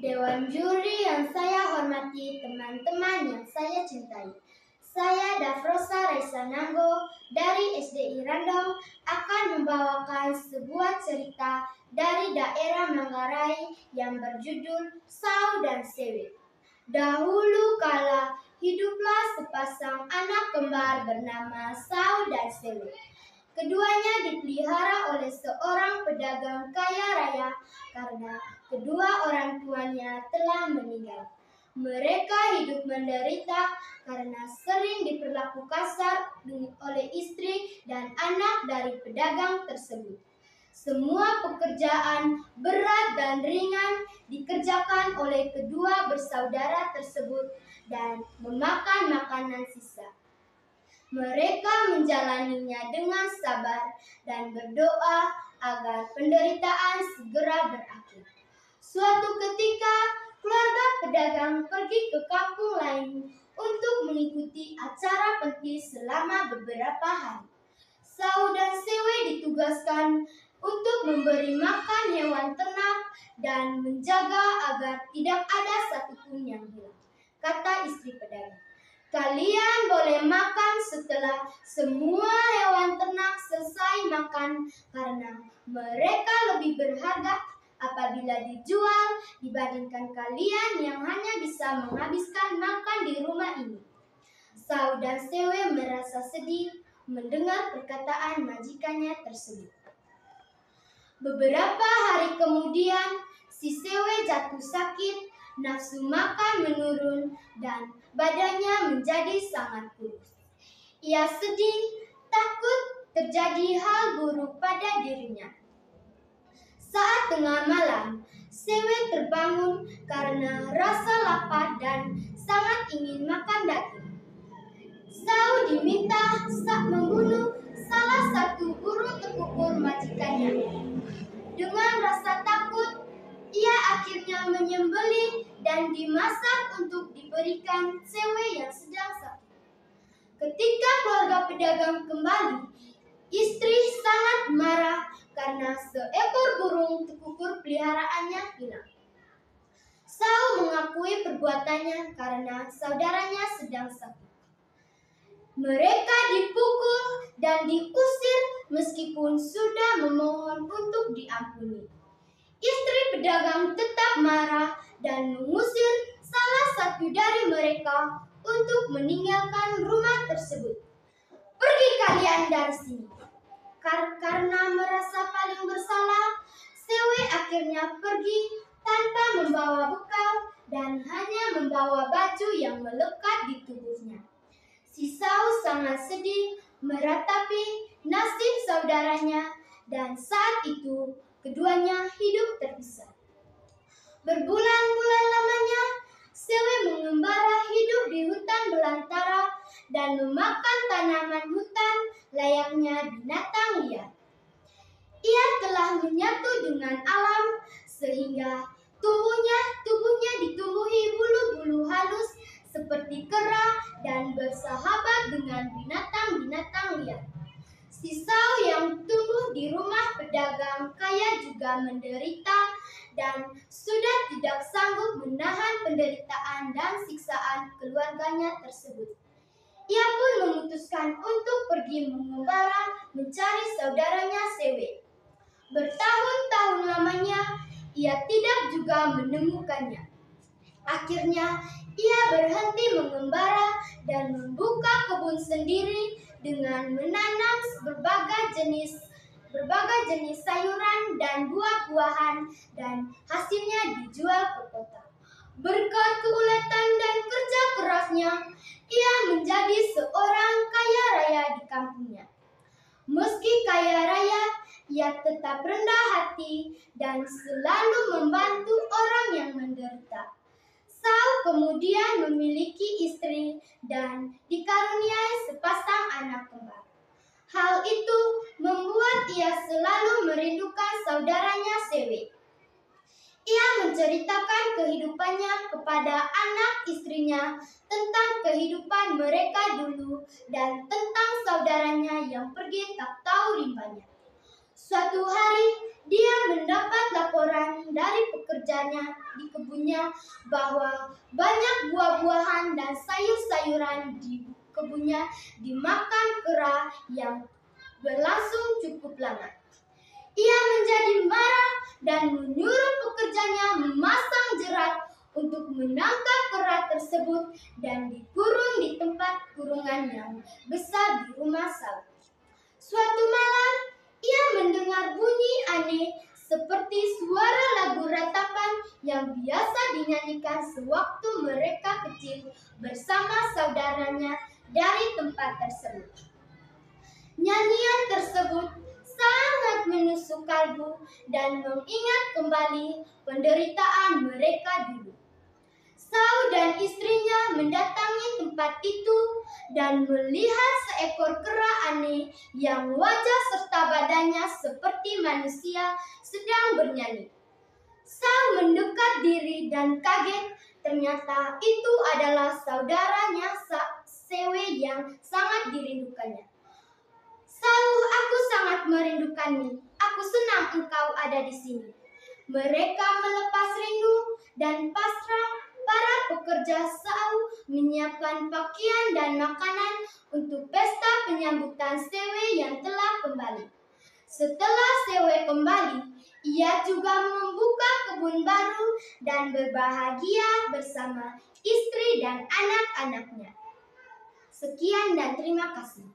Dewan juri yang saya hormati, teman-teman yang saya cintai. Saya Dafrosa Raisa Nanggo dari SDI Randong akan membawakan sebuah cerita dari daerah Manggarai yang berjudul Sau dan Sewe. Dahulu kala hiduplah sepasang anak kembar bernama Sau dan Sewe. Keduanya dipelihara oleh seorang pedagang kaya raya karena kedua orang tuanya telah meninggal. Mereka hidup menderita karena sering diperlaku kasar oleh istri dan anak dari pedagang tersebut. Semua pekerjaan berat dan ringan dikerjakan oleh kedua bersaudara tersebut dan memakan makanan sisa. Mereka menjalaninya dengan sabar dan berdoa agar penderitaan segera berakhir. Suatu ketika, keluarga pedagang pergi ke kampung lain untuk mengikuti acara penting selama beberapa hari. Sau dan Sewe ditugaskan untuk memberi makan hewan ternak dan menjaga agar tidak ada satupun yang hilang. Kata istri pedagang, "Kalian boleh makan setelah semua hewan ternak selesai makan karena mereka lebih berharga apabila dijual dibandingkan kalian yang hanya bisa menghabiskan makan di rumah ini." Sau dan Sewe merasa sedih mendengar perkataan majikannya tersebut. Beberapa hari kemudian, si Sewe jatuh sakit, nafsu makan menurun, dan badannya menjadi sangat kurus. Ia sedih, takut terjadi hal buruk pada dirinya. Saat tengah malam, Sewe terbangun karena rasa lapar dan sangat ingin makan daging. Sau diminta membunuh salah satu burung tekukur majikannya. Dengan rasa takut, ia akhirnya menyembelih dan dimasak untuk diberikan Sewe yang sedang sakit. Ketika keluarga pedagang kembali, istri sangat marah karena seekor burung tekukur peliharaannya hilang. Sau mengakui perbuatannya karena saudaranya sedang sakit. Mereka dipukul dan diusir meskipun sudah memohon untuk diampuni. Istri pedagang tetap marah dan mengusir salah satu dari mereka untuk meninggalkan rumah tersebut. "Pergi kalian dari sini." Karena merasa paling bersalah, Sewe akhirnya pergi tanpa membawa bekal dan hanya membawa baju yang melekat di tubuhnya. Si Sau sangat sedih meratapi nasib saudaranya dan saat itu keduanya hidup terpisah. Berbulan-bulan lamanya, Sewe mengembara hidup di hutan belantara dan memakan tanaman hutan layaknya binatang liar. Ia telah menyatu dengan alam sehingga tubuhnya ditumbuhi bulu-bulu halus seperti kera dan bersahabat dengan binatang-binatang liar. Si Sau yang tumbuh di rumah pedagang kaya juga menderita dan sudah tidak sanggup menahan penderitaan dan siksaan keluarganya tersebut. Ia pun memutuskan untuk pergi mengembara mencari saudaranya Sewe. Bertahun-tahun lamanya, ia tidak juga menemukannya. Akhirnya, ia berhenti mengembara dan membuka kebun sendiri dengan menanam berbagai jenis sayuran dan buah-buahan dan hasilnya dijual ke kota. Berkat keuletan dan kerja kerasnya, ia menjadi seorang kaya raya di kampungnya. Meski kaya raya, ia tetap rendah hati dan selalu membantu orang yang menderita. Sau kemudian memiliki istri dan dikaruniai sepasang anak kembar. Hal itu membuat ia selalu merindukan saudaranya Sewe. Ia menceritakan kehidupannya kepada anak istrinya tentang kehidupan mereka dulu dan tentang saudaranya yang pergi tak tahu rimbanya. Suatu hari, dia mendapat laporan dari pekerja pekerjanya di kebunnya bahwa banyak buah-buahan dan sayur-sayuran di kebunnya dimakan kera yang berlangsung cukup lama. Ia menjadi marah dan menyuruh pekerjanya memasang jerat untuk menangkap kera tersebut dan dikurung di tempat kurungan yang besar di rumah Saul. Suatu malam, ia mendengar bunyi aneh seperti suara lagu ratapan yang biasa dinyanyikan sewaktu mereka kecil bersama saudaranya dari tempat tersebut. Nyanyian tersebut sangat menusuk kalbu dan mengingat kembali penderitaan mereka dulu. Saul dan istrinya mendatangi tempat itu dan melihat seekor kera aneh yang wajah serta badannya seperti manusia sedang bernyanyi. Saul mendekat diri dan kaget, ternyata itu adalah saudaranya Sewe yang sangat dirindukannya. Saul, aku sangat merindukanmu. Aku senang engkau ada di sini. Mereka melepas rindu dan pasrah. Para pekerja Saul menyiapkan pakaian dan makanan untuk pesta penyambutan Sewe yang telah kembali. Setelah Sewe kembali, ia juga membuka kebun baru dan berbahagia bersama istri dan anak-anaknya. Sekian dan terima kasih.